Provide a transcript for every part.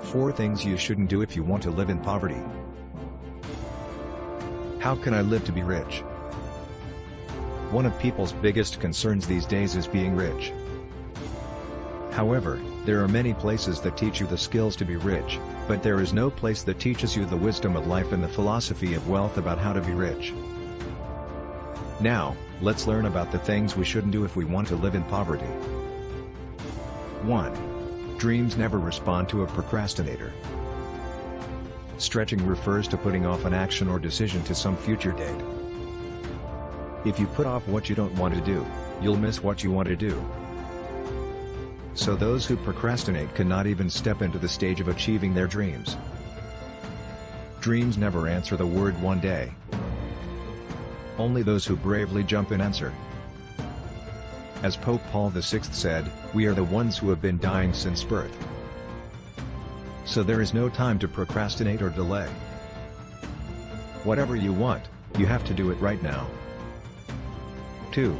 4 things you shouldn't do if you want to live in poverty. How can I live to be rich? One of people's biggest concerns these days is being rich. However, there are many places that teach you the skills to be rich, but there is no place that teaches you the wisdom of life and the philosophy of wealth about how to be rich. Now, let's learn about the things we shouldn't do if we want to live in poverty. 1. Dreams never respond to a procrastinator. Stretching refers to putting off an action or decision to some future date. If you put off what you don't want to do, you'll miss what you want to do. So those who procrastinate cannot even step into the stage of achieving their dreams. Dreams never answer the word one day. Only those who bravely jump in answer. As Pope Paul VI said, we are the ones who have been dying since birth. So there is no time to procrastinate or delay. Whatever you want, you have to do it right now. 2.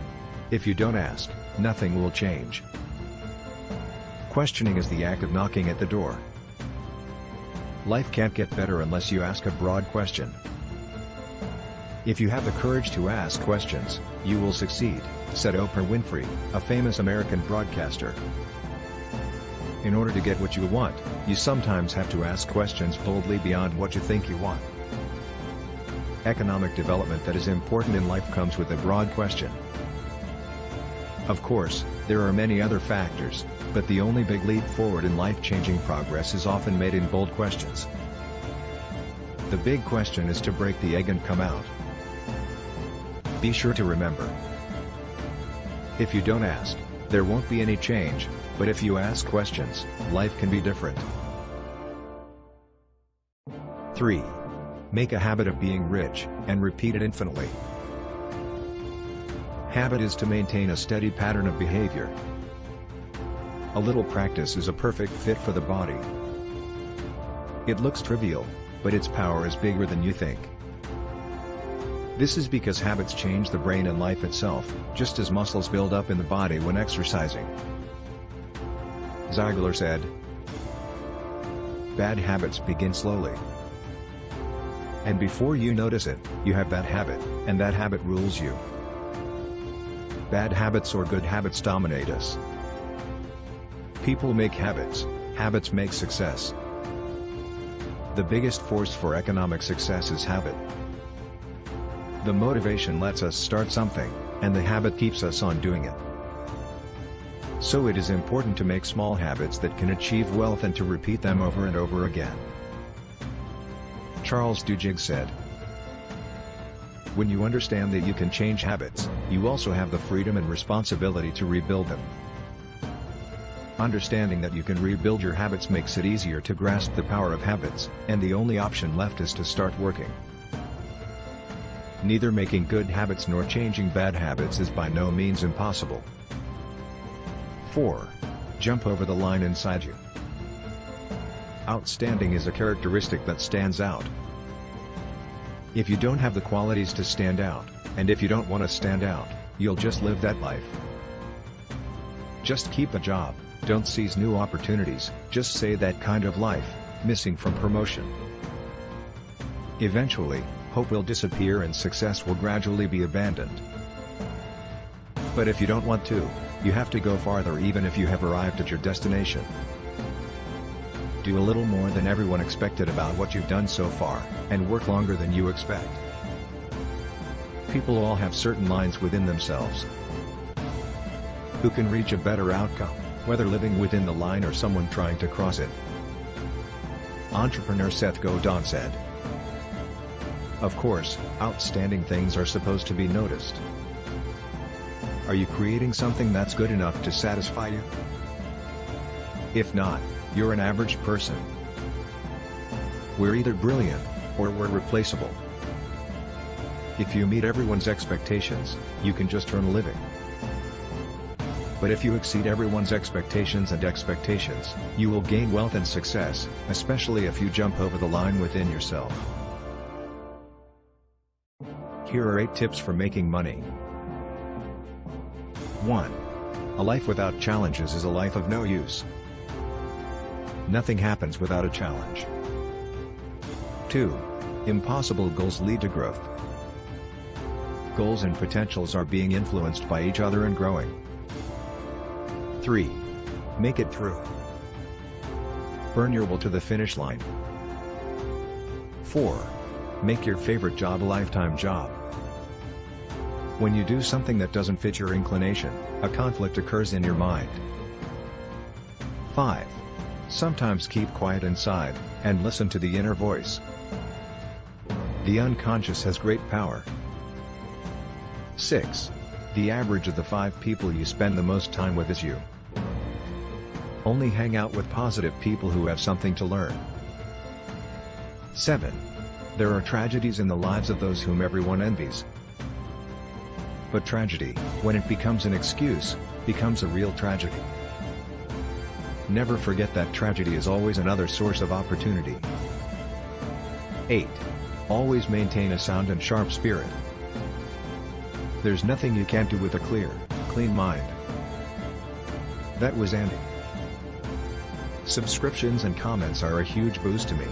If you don't ask, nothing will change. Questioning is the act of knocking at the door. Life can't get better unless you ask a broad question. If you have the courage to ask questions, you will succeed, said Oprah Winfrey, a famous American broadcaster. In order to get what you want, you sometimes have to ask questions boldly beyond what you think you want. Economic development that is important in life comes with a broad question. Of course, there are many other factors, but the only big leap forward in life-changing progress is often made in bold questions. The big question is to break the egg and come out. Be sure to remember. If you don't ask, there won't be any change, but if you ask questions, life can be different. 3. Make a habit of being rich, and repeat it infinitely. Habit is to maintain a steady pattern of behavior. A little practice is a perfect fit for the body. It looks trivial, but its power is bigger than you think. This is because habits change the brain and life itself, just as muscles build up in the body when exercising. Ziegler said, "Bad habits begin slowly. And before you notice it, you have that habit, and that habit rules you." Bad habits or good habits dominate us. People make habits, habits make success. The biggest force for economic success is habit. The motivation lets us start something, and the habit keeps us on doing it. So it is important to make small habits that can achieve wealth and to repeat them over and over again. Charles Duhigg said, "When you understand that you can change habits, you also have the freedom and responsibility to rebuild them." Understanding that you can rebuild your habits makes it easier to grasp the power of habits, and the only option left is to start working. Neither making good habits nor changing bad habits is by no means impossible. 4. Jump over the line inside you. Outstanding is a characteristic that stands out. If you don't have the qualities to stand out, and if you don't want to stand out, you'll just live that life. Just keep a job, don't seize new opportunities, just say that kind of life, missing from promotion. Eventually, hope will disappear and success will gradually be abandoned. But if you don't want to, you have to go farther even if you have arrived at your destination. Do a little more than everyone expected about what you've done so far, and work longer than you expect. People all have certain lines within themselves. Who can reach a better outcome, whether living within the line or someone trying to cross it? Entrepreneur Seth Godin said, "Of course, outstanding things are supposed to be noticed. Are you creating something that's good enough to satisfy you? If not, you're an average person. We're either brilliant, or we're replaceable. If you meet everyone's expectations, you can just earn a living. But if you exceed everyone's expectations, you will gain wealth and success, especially if you jump over the line within yourself." Here are 8 tips for making money. 1. A life without challenges is a life of no use. Nothing happens without a challenge. 2. Impossible goals lead to growth. Goals and potentials are being influenced by each other and growing. 3. Make it through. Burn your will to the finish line. 4. Make your favorite job a lifetime job. When you do something that doesn't fit your inclination, a conflict occurs in your mind. 5. Sometimes keep quiet inside, and listen to the inner voice. The unconscious has great power. 6. The average of the 5 people you spend the most time with is you. Only hang out with positive people who have something to learn. 7. There are tragedies in the lives of those whom everyone envies. But tragedy, when it becomes an excuse, becomes a real tragedy. Never forget that tragedy is always another source of opportunity. 8. Always maintain a sound and sharp spirit. There's nothing you can't do with a clear, clean mind. That was Andy. Subscriptions and comments are a huge boost to me.